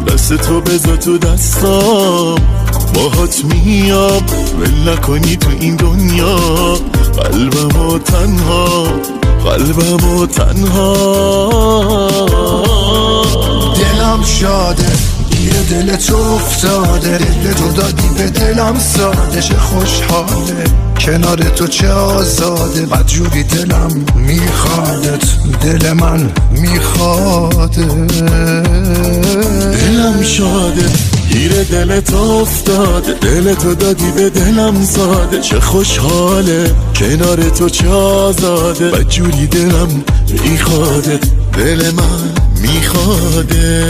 دست تو بذار تو دستام، باهات میام ول نکنی تو این دنیا. قلبمو تنها دلم شاده گیر دل تو افتاده، دل تو دادی به دلم ساده. چه خوشحاله کنار تو چه آزاده، بدجوری دلم میخوادت، دل من میخواده. دلم شاده گیر دل تو افتاده، دل تو دادی به دلم ساده. چه خوشحاله کنار تو چه آزاده، بدجوری دلم میخوادت، دل من میخواده.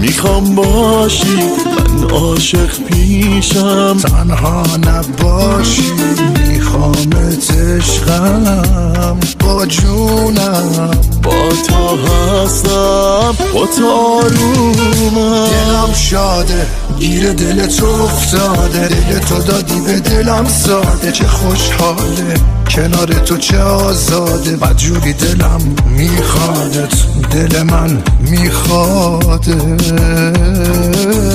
میخوام باشی من عاشق پیشم، تنها نباشی میخوامت عشقم، با جونم با تو هستم، با تو آرومم. دلم شاده گیر دل تو افتاده، دل تو دادی به دلم ساده. چه خوشحاله کنار تو چه آزاده، بدجوری دلم میخوادت، دل من میخواده.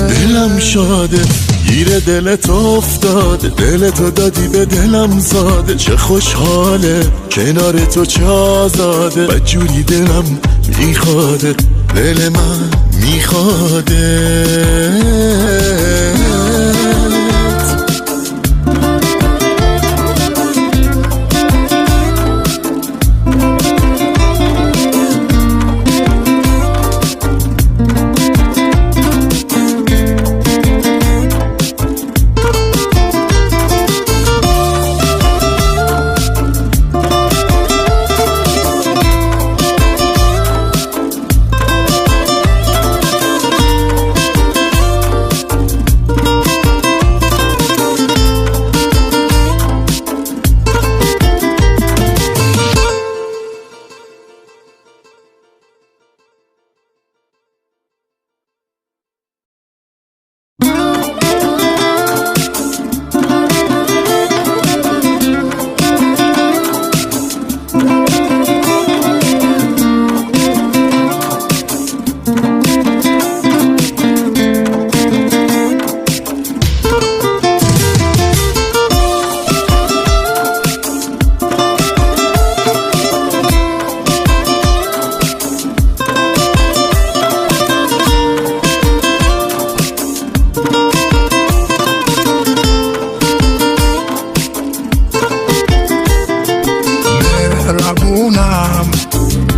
دلم شاده گیر دل تو افتاده، دل تو دادی به دلم ساده. چه خوشحاله کنار تو چه آزاده، بدجوری دلم میخواده، دل من میخواده.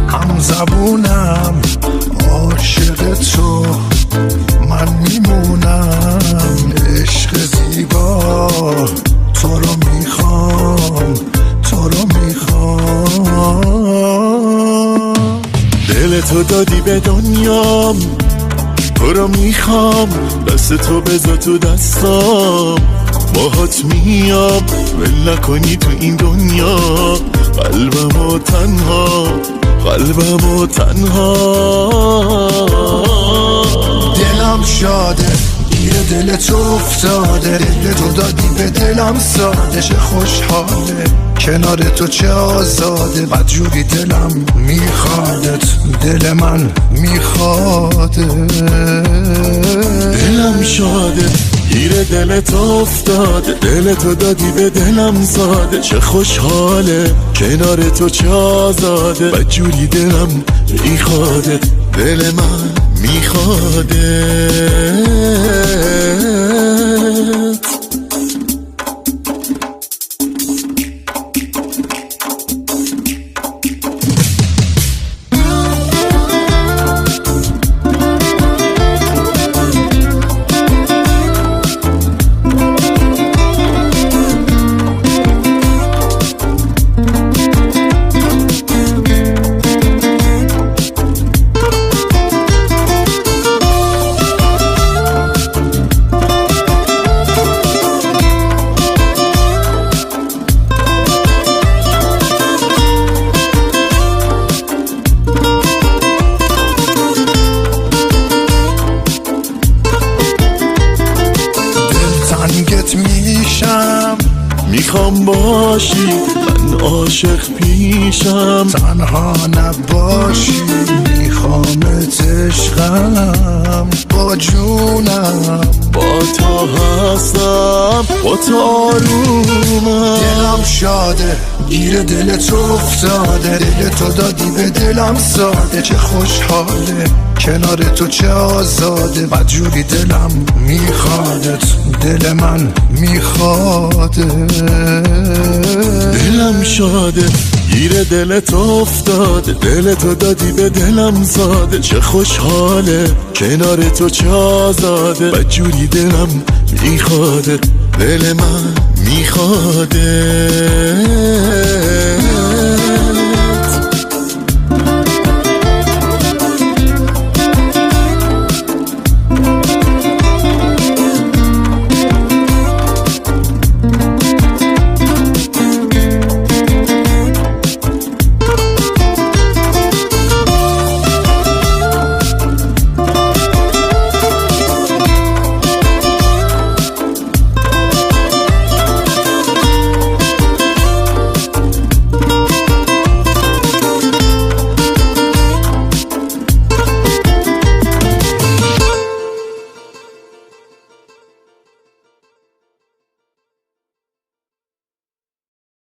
هم زبونم عاشق تو من میمونم، عشق زیبا تو رو میخوام، تو رو میخوام. دل تو دادی به دنیام، تو رو میخوام، دست تو بذار تو دستام، باهات میام ول نکنی تو این دنیا. قلبمو تنها دلم شاده گیر دل تو افتاده، دل تو دادی به دلم ساده. چه خوشحاله کنار تو چه آزاده، بدجوری دلم میخوادت، دل من میخواده. دلم شاده گیر دل تو افتاده، دل تو دادی به دلم ساده. چه خوشحاله کنار تو چه آزاده، بدجوری دلم میخواده، دل من میخواده. میخوام باشی، من عاشق پیشم تنها نباشی، میخوامت عشقم با جونم، با تو هستم با تو آرومم. دلم شاده گیر دل تو افتاده، دل تو دادی به دلم ساده، چه خوشحاله کنار تو چه آزاده، بدجوری دلم میخوادت، دل من میخواده. دلم شاده گیر دل تو افتاده، دل تو دادی به دلم ساده، چه خوشحاله کنار تو چه آزاده، بدجوری دلم میخواده، دل من میخواده.